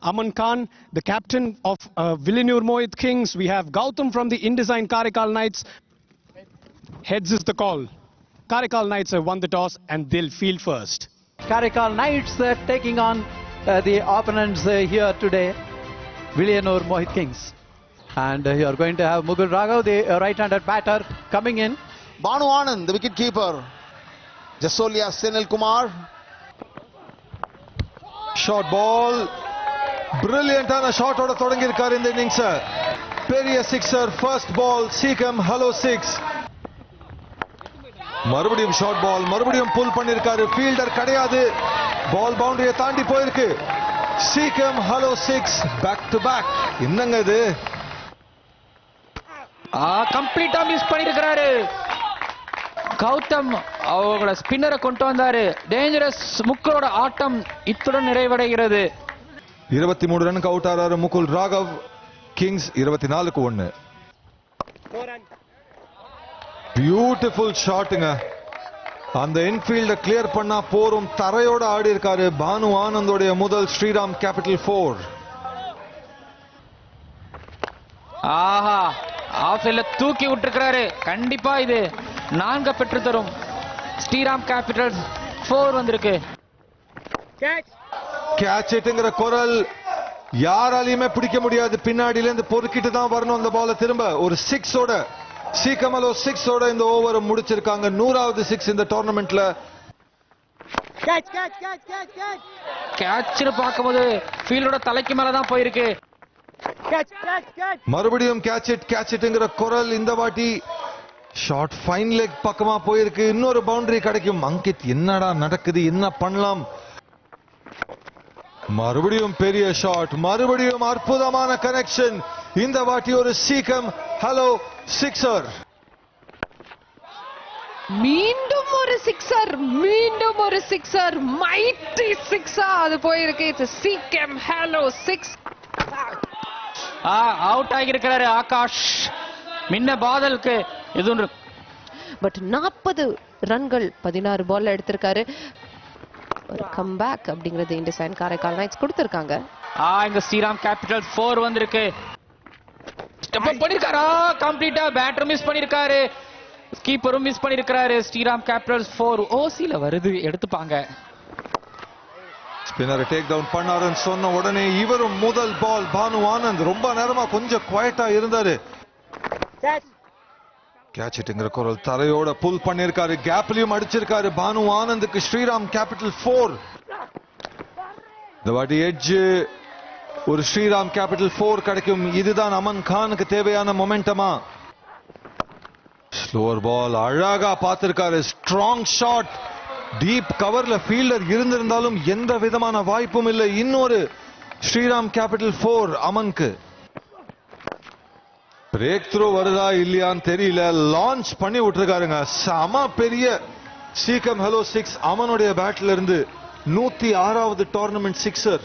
Aman Khan, the captain of Villanur Mohit Kings. We have Gautam from the InDesign Karaikal Knights. Heads is the call. Karaikal Knights have won the toss and they'll field first. Karaikal Knights taking on the opponents here today, Villanur Mohit Kings. And you are going to have Mukul Raghav, the right-handed batter, coming in. Banu Anand, the wicket keeper. Jasolia Senil Kumar. Short ball. Brilliant shot out of Thodangirkar in the innings. Periya sixer, first ball, Seacom, hello 6. மறுபடியும் short ball, மறுபடியும் புல் பண்ணிருக்காரு, fielder கிடையாது, பால் பவுண்டரியை தாண்டி போயிருக்கு. சீக்கம் hello 6, back to back. என்னங்க இது? கம்ப்ளீட்டா மிஸ் பண்ணிருக்காரு. கௌதம் அவரோட ஸ்பின்னரை கொண்டு வந்தாரு. டேஞ்சரஸ் முக்கலோட ஆட்டம் இத்துடன் நிறைவடைகிறது. 23 ரனுக்கு அவுட் ஆறாரு முகுல் ராகவ். கிங்ஸ் 24க்கு 1. பியூட்டிஃபுல் ஷாட்டுங்க. அந்த இன்ஃபீல்ட கிளியர் பண்ணா போரும், தரையோட ஆடி இருக்காரு. பானு ஆனந்தோடைய முதல் ஸ்ரீராம் கேபிட்டல் 4. ஆஹா, ஆஃப் சைட்ல தூக்கி விட்டுருக்காரு. கண்டிப்பா இது 4 பெற்று தரும். ஸ்ரீராம் கேபிட்டல்ஸ் 4 வந்திருக்கு. கேட்ச் இட்டுங்கிற குரல் யாராலையுமே பிடிக்க முடியாது. பின்னாடியில இருந்து பொறுக்கிட்டு தான் வரணும் அந்த பால. திரும்ப ஒரு 6 ஓட சீக்கமலோ 6 ஓட இந்த ஓவரை முடிச்சிருக்காங்க. 100வது 6 இந்த டோர்னமெண்ட்ல. கேட்ச் பார்க்கும்போது ஃபீல்டோட தலைக்கு மேல தான் போயிருக்கு. மறுபடியும் கேட்ச் இட்டுங்கிற குரல். இந்த வாட்டி ஷார்ட் ஃபைன் லெக் பக்கமா போயிருக்கு. இன்னொரு பவுண்டரி கிடைக்கும். அங்கித் என்னடா நடக்குது, என்ன பண்ணலாம்? மறுபடியும் பெரிய ஷாட், மறுபடியும் அற்புதமான கனெக்ஷன். இந்த வாட்டி ஒரு சீக்கம் ஹலோ சிக்ஸர். மீண்டும் ஒரு சிக்ஸர், மீண்டும் ஒரு சிக்ஸர், மைட்டி சிக்ஸா அது போயிருக்கு. இட்ஸ் சீக்கம் ஹலோ 6. அவுட் ஆகியிருக்கிறாரு ஆகாஷ். மின்ன பாதலுக்கு எதுவும் பட் 40 ரன்கள் 16 பால்ல எடுத்திருக்காரு. ஒரு கம்பேக் அப்படிங்கிறது InDesign காரைக்கால் நைட்ஸ் கொடுத்திருக்காங்க. இந்த ஸ்ரீராம் கேபிட்டல் 4 வந்திருக்கு. ஸ்டெப் அப் பண்ணிருக்காரா? கம்ப்ளீட்டா பேட்டர் மிஸ் பண்ணிருக்காரு, கீப்பரும் மிஸ் பண்ணிருக்காரு. ஸ்ரீராம் கேபிட்டல்ஸ் 4 ஓசில வருது, எடுத்துப்பாங்க. ஸ்பின்னரை டேக் டவுன் பண்ணாருன்னு சொன்ன உடனே இவரும் முதல் பால். பானு ஆனந்த் ரொம்ப நேரமா கொஞ்சம் குவைட்டா இருந்தாரு. கேட்ச் இட்டுங்கிற குரல், தரையோட புல் பண்ணிருக்காரு, கேப்லயும் அடிச்சிருக்காரு. பானு ஆனந்துக்கு ஸ்ரீராம் கேபிட்டல் 4. இந்த வாட்டி எட்ஜ் ஒரு ஸ்ரீராம் கேபிட்டல் 4 கிடைக்கும். இதுதான் அமன் கானுக்கு தேவையான மொமெண்டமா. ஸ்லோவர் பால் அழகா பார்த்திருக்காரு. Strong shot. டீப் கவர்ல ஃபீல்டர் இருந்திருந்தாலும் எந்த விதமான வாய்ப்பும் இல்லை. இன்னொரு ஸ்ரீராம் கேபிட்டல் 4 அமனுக்கு. பிரேக் த்ரூ வருதா இல்லையான்னு தெரியல. லான்ச் பண்ணி விட்டுருக்காருங்க. சம பெரிய சீக்கம் ஹலோ 6 அமனுடைய பேட்ல இருந்து 106வது டோர்னமெண்ட் சிக்ஸர்.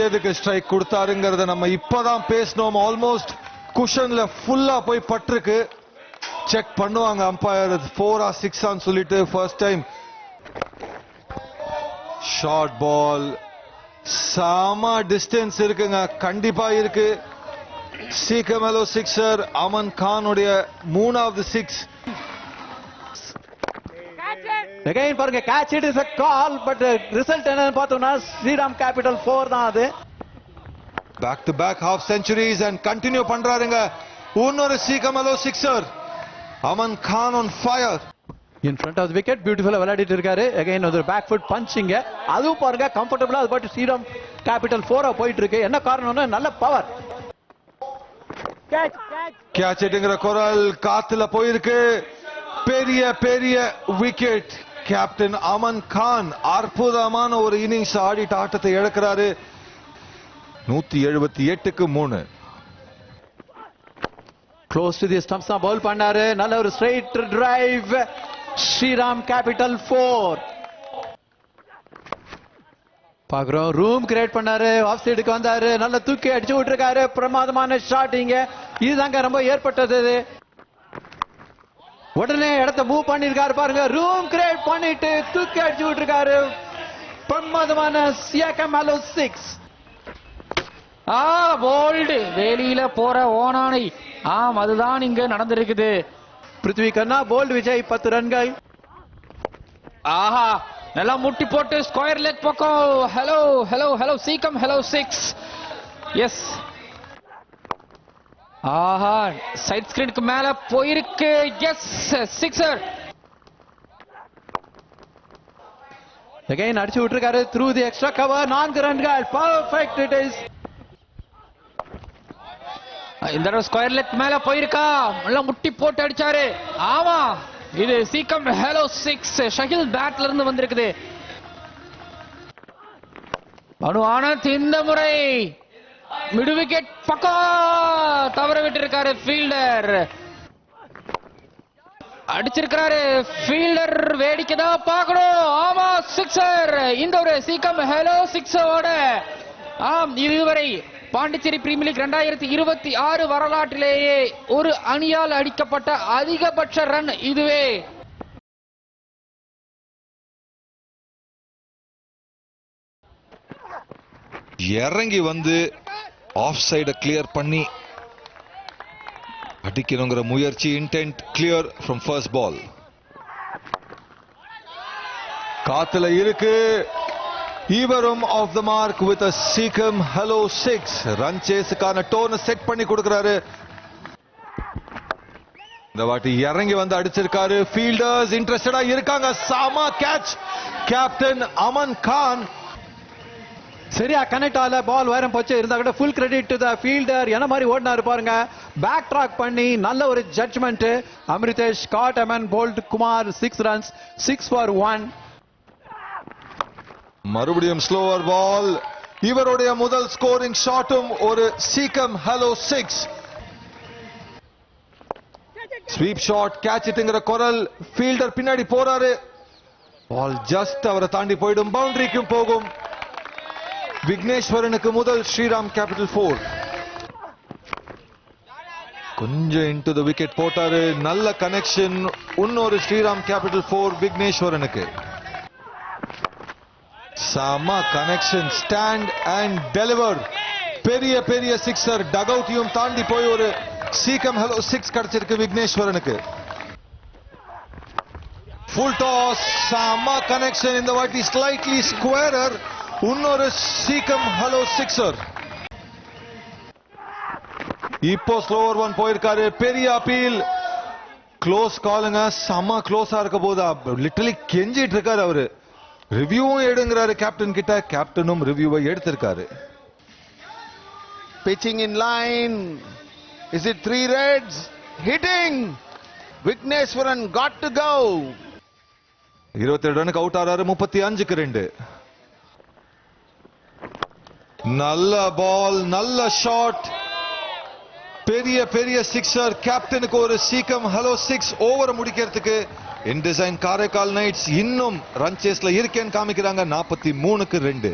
எதுக்கு ஸ்ட்ரைக் கொடுத்தாருங்கிறத நம்ம இப்பதான் பேசணும். ஆல்மோஸ்ட் குஷன்ல ஃபுல்லா போய் பட்டிருக்கு. செக் பண்ணுவாங்க அம்பையர் 4 or 6 சொல்லிட்டு. First time short ball. சம டிஸ்டன்ஸ் இருக்குங்க, கண்டிப்பா இருக்கு. சீக்கம் ஹலோ சிக்ஸர் அமன் கானுடைய 3வது 6. Again பாருங்க, catch it is a call, but result என்னன்னு பார்த்தோம்னா ஸ்ரீராம் கேபிட்டல் 4 தான் அது. Back to back half centuries and continue பண்றாருங்க. இன்னொரு சீக்கம் hello sixer. Aman Khan on fire. In front of the wicket பியூட்டிஃபுல்லா விளையாடிட்டு இருக்காரு. Again ஒரு பேக் ஃபுட் பஞ்சிங். அதுவும் பாருங்க கம்ஃபர்ட்டபிளா அது பாட்டு ஸ்ரீராம் கேபிட்டல் 4 போயிட்டு இருக்கு. என்ன காரணம்னா நல்ல பவர். கேட்ச் இட்டுங்கிற குரல் காத்துல போயிருக்கு. பெரிய பெரிய விக்கெட். கேப்டன் அமன் கான் அற்புதமான ஒரு இன்னிங்ஸ் ஆடிட்டு ஆட்டத்தை இழக்கிறாரு. 178க்கு 3. க்ளோஸ் டு தி ஸ்டம்ப்ஸ் தான் பவுல் பண்ணாரு. நல்ல ஒரு ஸ்ட்ரைட் டிரைவ். ஸ்ரீராம் கேபிட்டல் 4 பாக்குறோம். ரூம் கிரியேட் பண்ணாரு, ஆஃப் சைடுக்கு வந்தாரு, நல்ல தூக்கி அடிச்சு விட்டுருக்காரு. பிரமாதமான ஷாட்டிங்க. இதுதாங்க ரொம்ப ஏற்பட்டது. உடனே இடத்த மூவ் பண்ணிருக்காரு பாருங்க. ரூம் கிரியேட் பண்ணிட்டு தூக்கி அடிச்சு விட்டுருக்காரு. பிரமாதமான சியாக்கம் ஹலோ 6. போல்டு வெளியில போற ஓனானை. அதுதான் இங்க நடந்திருக்குது. பிருத்வி கண்ணா போல்டு விஜய் 10 ரன்கள். நல்லா முட்டி போட்டு ஸ்கொயர் லெக் பக்கம். ஹலோ ஹலோ ஹலோ சீக்கம் ஹலோ 6. எஸ். சைட் ஸ்கிரீனுக்கு மேல போயிருக்கு. S, sixer. அகைன் அடிச்சு விட்டுருக்காரு த்ரூ தி எக்ஸ்ட்ரா கவர். 4 ரன்கள். Perfect it is. இந்த தடவை ஸ்கொயர் லெக் மேல போயிருக்கா. நல்லா முட்டி போட்டு அடிச்சாரு. இது சீக்கம் ஹலோ 6. ஷகில் பேட்ல இருந்து வந்திருக்குது. அனு ஆனந்த் இந்த முறை மிடு விக்கெட் பக்கம் தவற விட்டு இருக்காரு. ஃபீல்டர் அடிச்சிருக்காரு. ஃபீல்டர் வேடிக்கை தான் பார்க்கணும். சிக்ஸர். இந்த ஒரு சீக்கம் ஹலோ 6ஓட இதுவரை பாண்டிச்சேரி பிரீமியர் லீக் 2026 வரலாற்றிலேயே ஒரு அணியால் அடிக்கப்பட்ட அதிகபட்ச ரன் இதுவே. இறங்கி வந்து ஆஃப் சைட கிளியர் பண்ணி அடிக்கணுங்கிற முயற்சி. Intent clear from first ball. காத்துல இருக்கு. இவரும் off the mark with a சீக்கம் ஹலோ 6. ரன் சேஸுக்கான டோனை செட் பண்ணி கொடுக்கிறாரு. இந்த வாட்டி இறங்கி வந்து அடிச்சிருக்காரு. ஃபீல்டர்ஸ் இன்ட்ரெஸ்டடா இருக்காங்க. சாமா கேட்ச். கேப்டன் அமன் கான் சரியா கனெக்ட் ஆகல. பால் வேறம் போச்சு. இருந்தா கூட full credit to the fielder. என்ன மாதிரி ஓடினாரு பாருங்க. பேக் ட்ராக் பண்ணி நல்ல ஒரு judgement. Amritesh caught Aman bowled Kumar 6 runs. 6 for 1. மறுபடியும் ஸ்லோவர் பால். இவருடைய முதல் ஸ்கோரிங் ஷாட்டும் ஒரு சீக்கம் ஹலோ 6. Sweep shot. கேட்ச் இட்டுங்கிற குரல். ஃபீல்டர் பின்னாடி போறாரு. பால் ஜஸ்ட் அவரை தாண்டி போயிடும். பவுண்டரிக்கும் போகும். விக்னேஸ்வரனுக்கு முதல் ஸ்ரீராம் கேபிட்டல் 4. கொஞ்சம் இன்டு தி விக்கெட் போட்டாரு. நல்ல கனெக்ஷன். இன்னொரு ஸ்ரீராம் கேபிட்டல் 4 விக்னேஸ்வரனுக்கு. சம கனெக்ஷன். Stand and deliver. பெரிய பெரிய சிக்ஸர். டக் அவுட்டையும் தாண்டி போய் ஒரு சீக்கம் ஹலோ 6 கிடைச்சிருக்கு விக்னேஸ்வரனுக்கு. Full toss. Some connection. இந்த வாட்டி ஸ்லைட்லி ஸ்கொயரர். இன்னொரு சீக்கம் ஹலோ 6. இப்போ ஸ்லோவர் ஒன் போயிருக்காரு. பெரிய அப்பீல். க்ளோஸ் காலுங்க. செம்ம க்ளோஸா இருக்க போதா. லிட்டரலி கெஞ்சிட்டு இருக்காரு அவரு. ரிவ்யூவும் எடுங்கிறாரு கேப்டன் கிட்ட. கேப்டனும் ரிவ்யூவை எடுத்திருக்காரு. Pitching in line. Is it 3 reds? Hitting. Vigneshwaran got to go. 27 ரனுக்கு out ஆறாரு. 35க்கு 2. நல்ல பால். நல்ல ஷாட். பெரிய பெரிய சிக்ஸர். கேப்டனுக்கு ஒரு சீக்கம் ஹலோ 6. ஓவரை முடிக்கிறதுக்கு இன்டிசைன் காரைக்கால் நைட்ஸ் இன்னும் ரன் சேஸ்ல இருக்கேன்னு காமிக்கிறாங்க. 43க்கு 2.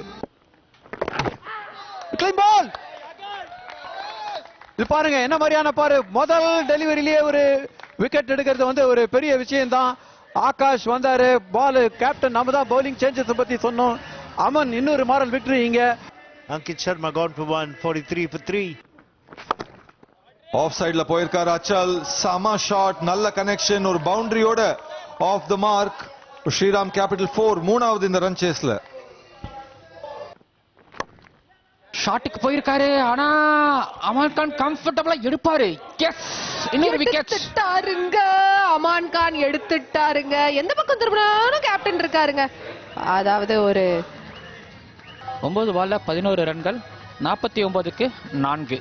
பால். இது பாருங்க என்ன மாதிரியான பாரு. முதல் டெலிவரியிலேயே ஒரு விக்கெட் எடுக்கிறது வந்து ஒரு பெரிய விஷயம் தான். ஆகாஷ் வந்தாரு. பால் கேப்டன் நம்ம தான் பவுலிங் சேஞ்சஸ் பத்தி சொன்னோம். அமன் இன்னொரு மாரல் விக்டரி இங்க. Ankit Sharma gone for 1, 43 for 3. Off சைட்ல போயிருக்காரு அச்சல். Some shot. நல்ல கனெக்ஷன். ஒரு பவுண்டரியோட off the mark. Shriram Capital 4 மூணாவது இந்த ரன் சேஸ்ல. ஷாட்டுக்கு போயிருக்காரு. ஆனா அமான் கான் கம்ஃபர்டபிளா எடுப்பாரு. எஸ், இன்னொரு விக்கெட். எடுத்துட்டாருங்க. அமான் கான் எடுத்துட்டாருங்க. எந்த பக்கம் திரும்பினாலும் கேப்டன் இருக்காருங்க. அதாவது ஒரு 9 பால்ல 11 ரன்கள். 49க்கு 4.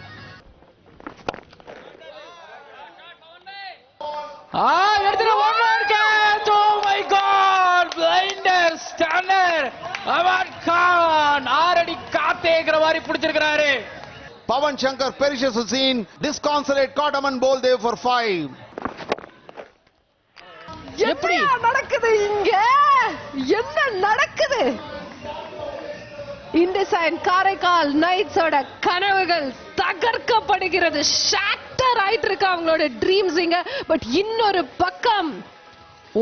எடுத்துட்டு one more catch. Oh my God! Blinder, stunner. Aman Khan 6 அடி காத்தேங்கிற மாதிரி பிடிச்சிருக்காரு. Pawan Shankar perishes the scene. Disconsolate caught Aman ball there for 5. எப்படி நடக்குது இங்க? என்ன நடக்குது? இண்டிசைன் காரைக்கால் நைட்ஸோட கனவுகள் தகர்க்கப்படுகிறது. ஷாட்டர் ஆயிட்டு இருக்கு அவங்களோட ட்ரீம்ஸ் இங்க. பட் இன்னொரு பக்கம்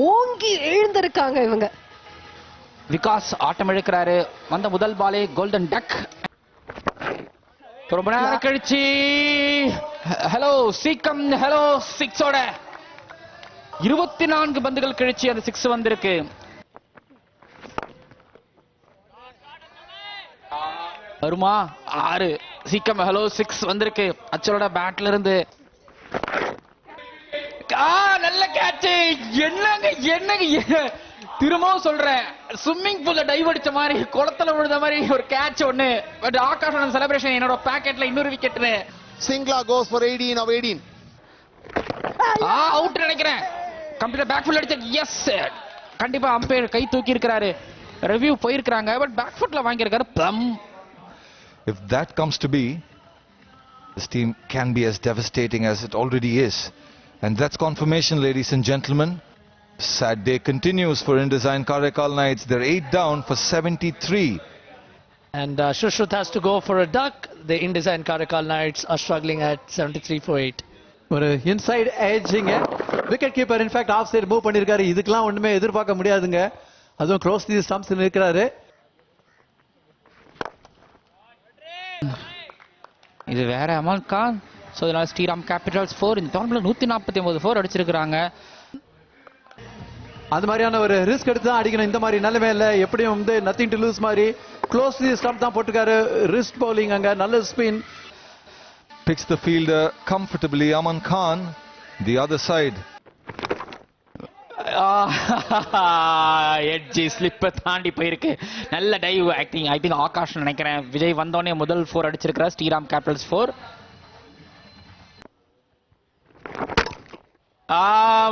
ஓங்கி எழுந்திருக்காங்க இவங்க. விகாஸ் ஆட்டம் இழுக்கிறாரு. வந்த முதல் பாலே கோல்டன் டக். ரொம்ப நேரம் கழிச்சு ஹலோ சீக்கம் ஹலோ 6ஓட 24 பந்துகள் கழிச்சு அந்த 6 வந்திருக்கு. வருமா 6 சீக்கம் ஹலோ 6 வந்திருக்கு. அச்சலோட பேட்ல இருந்து நல்ல கேட்ச். என்னங்க திரும்பவும் சொல்றேன், ஸ்விம்மிங் பூல்ல டைவ் அடிச்ச மாதிரி குளத்துல விழுந்த மாதிரி ஒரு கேட்ச் ஒண்ணு. பட் ஆகாஷ் செலிப்ரேஷன் என்னோட பாக்கெட்ல இன்னொரு wicket. Singla goes for 18 of 18. Out நினைக்கிறேன். கம்ப்ளீட்டா பேக் ஃபுட் அடிச்ச. எஸ், கண்டிப்பா அம்பையர் கை தூக்கி இருக்காரு. ரிவ்யூ போயிருக்காங்க. பட் பேக் ஃபுட்ல வாங்கி இருக்காரு. Plum. If that comes to be, this team can be as devastating as it already is. And that's confirmation, ladies and gentlemen. Sad day continues for InDesign Karaikal Knights. They're 8 down for 73. And Shushruth has to go for a duck. The InDesign Karaikal Knights are struggling at 73 for 8. ஒரு inside எட்ஜிங்க. Wicket keeper in fact off side move பண்ணிருக்காரு. இதுக்கெல்லாம் ஒண்ணுமே எதிர்பார்க்க முடியாதுங்க. அதுவும் close the stumps இருக்கிறாரு. இது வேற அமல் கான். ஸோ இதனால ஸ்ரீராம் கேபிட்டல்ஸ் 4 இந்த டோர்னமெண்ட்ல 149 4 அடிச்சிருக்காங்க. அந்த மாதிரியான ஒரு ரிஸ்க் எடுத்து தான் அடிக்கணும். இந்த மாதிரி நிலைமையில எப்படியும் வந்து நத்திங் டு லூஸ் மாதிரி க்ளோஸ் தி ஸ்டம்ப் தான் போட்டுக்காரு. ரிஸ்ட் பவுலிங் அங்க நல்ல spin. Picks the fielder comfortably. Aman Khan, the other side. எட்ஜி ஸ்லிப்பை தாண்டி போயிருக்கு. நல்ல டைவ். ஐ திங்க் ஆகாஷ் நினைக்கிறேன். விஜய் வந்தோடனே முதல் 4 அடிச்சிருக்கிறார் ஸ்ரீராம் கேபிட்டல்ஸ் 4.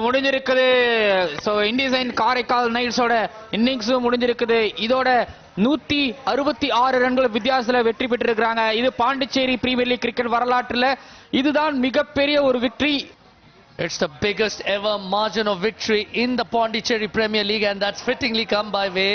முடிஞ்சிருக்குது. ஸோ InDesign காரைக்கால் நைட்ஸோட இன்னிங்ஸும் முடிஞ்சிருக்குது. இதோட 166 ரன்கள் வித்தியாசத்துல வெற்றி பெற்றிருக்கிறாங்க. இது பாண்டிச்சேரி பிரீமியர் லீக் கிரிக்கெட் வரலாற்றுல இதுதான் மிகப்பெரிய ஒரு வெற்றி. It's the biggest ever margin of victory in the Pondicherry Premier League, and that's fittingly come by way